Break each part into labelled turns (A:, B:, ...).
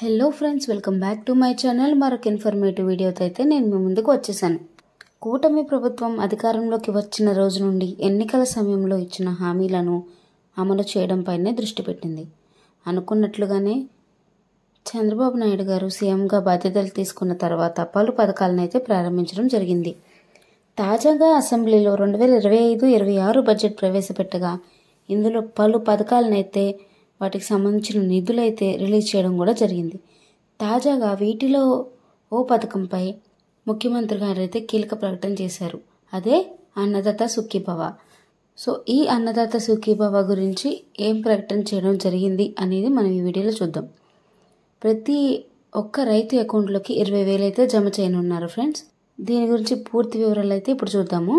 A: Hello friends, welcome back to my channel. మరొక informative వీడియోతో అయితే నేను మీ ముందుకు వచ్చేసాను. కూటమి ప్రభుత్వం అధికారంలోకి వచ్చిన రోజు నుండి ఎన్నికల సమయంలో ఇచ్చిన హామీలను అమలు చేయడంపైనే దృష్టి పెట్టింది. అనుకున్నట్లుగానే చంద్రబాబు నాయుడు గారు సీఎంగా బాధ్యతలు తీసుకున్న తర్వాత పలు పథకాలను అయితే ప్రారంభించడం జరిగింది. తాజాగా అసెంబ్లీలో 2025-26 బడ్జెట్ ప్రవేశపెట్టగా ఇందులో పలు పథకాలనైతే వాటికి సంబంధించిన నిధులైతే రిలీజ్ చేయడం కూడా జరిగింది. తాజాగా వీటిలో ఓ పథకంపై ముఖ్యమంత్రి గారు అయితే కీలక ప్రకటన చేశారు. అదే అన్నదాత సుఖీభవ. సో ఈ అన్నదాత సుఖీభవ గురించి ఏం ప్రకటన చేయడం జరిగింది అనేది మనం ఈ వీడియోలో చూద్దాం. ప్రతి ఒక్క రైతు అకౌంట్లోకి 20,000 అయితే జమ చేయనున్నారు ఫ్రెండ్స్. దీని గురించి పూర్తి వివరాలు అయితే ఇప్పుడు చూద్దాము.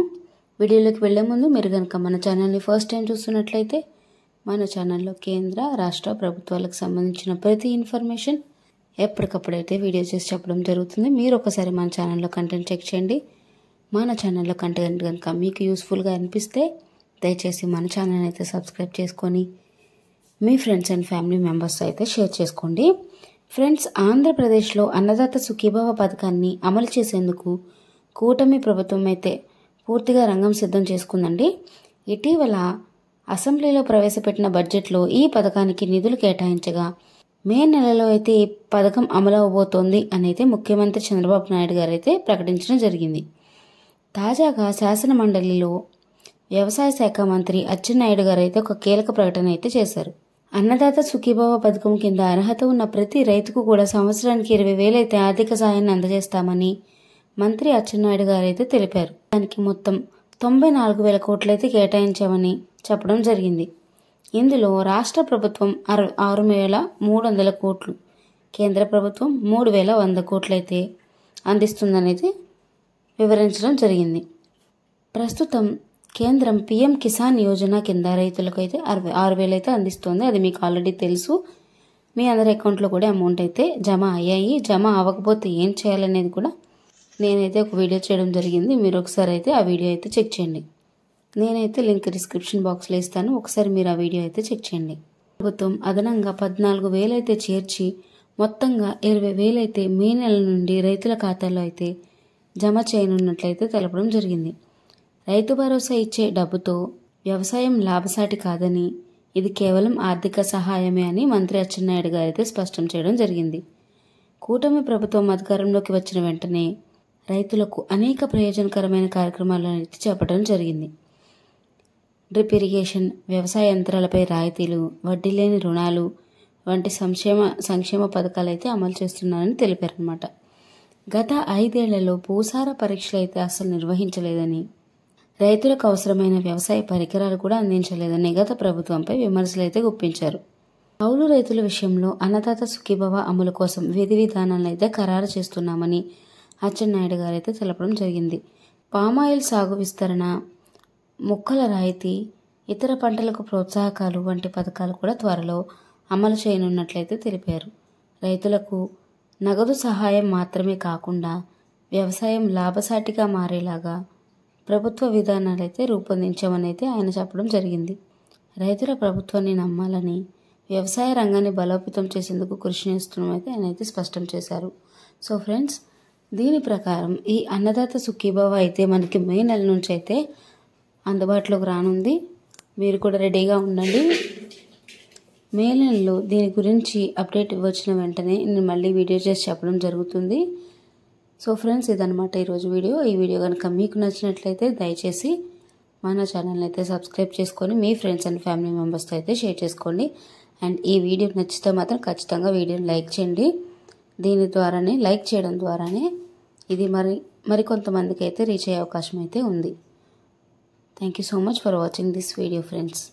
A: వీడియోలోకి వెళ్లే ముందు మీరు కనుక మన ఛానల్ని ఫస్ట్ టైం చూస్తున్నట్లయితే మన ఛానల్లో కేంద్ర రాష్ట్ర ప్రభుత్వాలకు సంబంధించిన ప్రతి ఇన్ఫర్మేషన్ ఎప్పటికప్పుడైతే వీడియో చేసి చెప్పడం జరుగుతుంది. మీరు ఒకసారి మన ఛానల్లో కంటెంట్ చెక్ చేయండి. మన ఛానల్లో కంటెంట్ కనుక మీకు యూస్ఫుల్గా అనిపిస్తే దయచేసి మన ఛానల్ అయితే సబ్స్క్రైబ్ చేసుకొని మీ ఫ్రెండ్స్ అండ్ ఫ్యామిలీ మెంబర్స్ అయితే షేర్ చేసుకోండి. ఫ్రెండ్స్, ఆంధ్రప్రదేశ్లో అన్నదాత సుఖీభవ పథకాన్ని అమలు చేసేందుకు కూటమి ప్రభుత్వం అయితే పూర్తిగా రంగం సిద్ధం చేసుకుందండి. ఇటీవల అసెంబ్లీలో ప్రవేశపెట్టిన బడ్జెట్లో ఈ పథకానికి నిధులు కేటాయించగా మే నెలలో అయితే ఈ పథకం అమలు అవబోతోంది అని అయితే ముఖ్యమంత్రి చంద్రబాబు నాయుడు గారు అయితే ప్రకటించడం జరిగింది. తాజాగా శాసన మండలిలో వ్యవసాయ శాఖ మంత్రి అచ్చెన్నాయుడు గారు అయితే ఒక కీలక ప్రకటన అయితే చేశారు. అన్నదాత సుఖీభవ పథకం కింద అర్హత ఉన్న ప్రతి రైతుకు కూడా సంవత్సరానికి 20,000 అయితే ఆర్థిక సాయాన్ని అందజేస్తామని మంత్రి అచ్చెన్నాయుడు గారు అయితే తెలిపారు. దానికి మొత్తం 94,000 కోట్లు అయితే కేటాయించామని చెప్పడం జరిగింది. ఇందులో రాష్ట్ర ప్రభుత్వం 6,300 కోట్లు, కేంద్ర ప్రభుత్వం 3,100 కోట్లు అయితే అందిస్తుందనేది వివరించడం జరిగింది. ప్రస్తుతం కేంద్రం PM కిసాన్ యోజన కింద రైతులకు అయితే 6,000 అయితే అందిస్తుంది. అది మీకు ఆల్రెడీ తెలుసు. మీ అందరి అకౌంట్లో కూడా అమౌంట్ అయితే జమ అయ్యాయి. జమ అవ్వకపోతే ఏం చేయాలనేది కూడా నేనైతే ఒక వీడియో చేయడం జరిగింది. మీరు ఒకసారి అయితే ఆ వీడియో అయితే చెక్ చేయండి. నేనైతే లింక్ డిస్క్రిప్షన్ బాక్స్లో ఇస్తాను. ఒకసారి మీరు ఆ వీడియో అయితే చెక్ చేయండి. ప్రభుత్వం అదనంగా 14,000 అయితే చేర్చి మొత్తంగా 20,000 అయితే మే నెల నుండి రైతుల ఖాతాలో అయితే జమ చేయనున్నట్లయితే తెలపడం జరిగింది. రైతు భరోసా ఇచ్చే డబ్బుతో వ్యవసాయం లాభసాటి కాదని, ఇది కేవలం ఆర్థిక సహాయమే అని మంత్రి అచ్చెన్నాయుడు గారు అయితే స్పష్టం చేయడం జరిగింది. కూటమి ప్రభుత్వం అధికారంలోకి వచ్చిన వెంటనే రైతులకు అనేక ప్రయోజనకరమైన కార్యక్రమాలను అయితే చేపట్టడం జరిగింది. డ్రిప్ ఇరిగేషన్, వ్యవసాయ యంత్రాలపై రాయితీలు, వడ్డీ లేని రుణాలు వంటి సంక్షేమ పథకాలు అయితే అమలు చేస్తున్నారని తెలిపారనమాట. గత 5 ఏళ్లలో భూసార పరీక్షలు అయితే అసలు నిర్వహించలేదని, రైతులకు అవసరమైన వ్యవసాయ పరికరాలు కూడా అందించలేదని గత ప్రభుత్వంపై విమర్శలు అయితే గుప్పించారు. కౌలు రైతుల విషయంలో అన్నదాత సుఖీభవ అమలు కోసం విధి విధానాలను అయితే ఖరారు చేస్తున్నామని అచ్చెన్నాయుడు గారు అయితే తెలపడం జరిగింది. పామాయిల్ సాగు విస్తరణ, మొక్కల రాయితీ, ఇతర పంటలకు ప్రోత్సాహకాలు వంటి పథకాలు కూడా త్వరలో అమలు చేయనున్నట్లయితే తెలిపారు. రైతులకు నగదు సహాయం మాత్రమే కాకుండా వ్యవసాయం లాభసాటిగా మారేలాగా ప్రభుత్వ విధానాలు అయితే రూపొందించామని అయితే ఆయన చెప్పడం జరిగింది. రైతుల ప్రభుత్వాన్ని నమ్మాలని, వ్యవసాయ రంగాన్ని బలోపేతం చేసేందుకు కృషి చేస్తున్నామైతే ఆయన అయితే స్పష్టం చేశారు. సో ఫ్రెండ్స్, దీని ప్రకారం ఈ అన్నదాత సుఖీభవ అయితే మనకి మే నెల నుంచి అయితే అందుబాటులోకి రానుంది. మీరు కూడా రెడీగా ఉండండి. మే నెలలో దీని గురించి అప్డేట్ ఇవ్వచ్చిన వెంటనే నేను మళ్ళీ వీడియో చేసి చెప్పడం జరుగుతుంది. సో ఫ్రెండ్స్, ఇదనమాట ఈరోజు వీడియో. ఈ వీడియో కనుక మీకు నచ్చినట్లయితే దయచేసి మన ఛానల్ని అయితే సబ్స్క్రైబ్ చేసుకొని మీ ఫ్రెండ్స్ అండ్ ఫ్యామిలీ మెంబర్స్తో అయితే షేర్ చేసుకోండి. అండ్ ఈ వీడియో నచ్చితే మాత్రం ఖచ్చితంగా వీడియోని లైక్ చేయండి. దీని ద్వారానే, లైక్ చేయడం ద్వారానే ఇది మరికొంతమందికి అయితే రీచ్ అయ్యే అవకాశం అయితే ఉంది. Thank you so much for watching this video friends.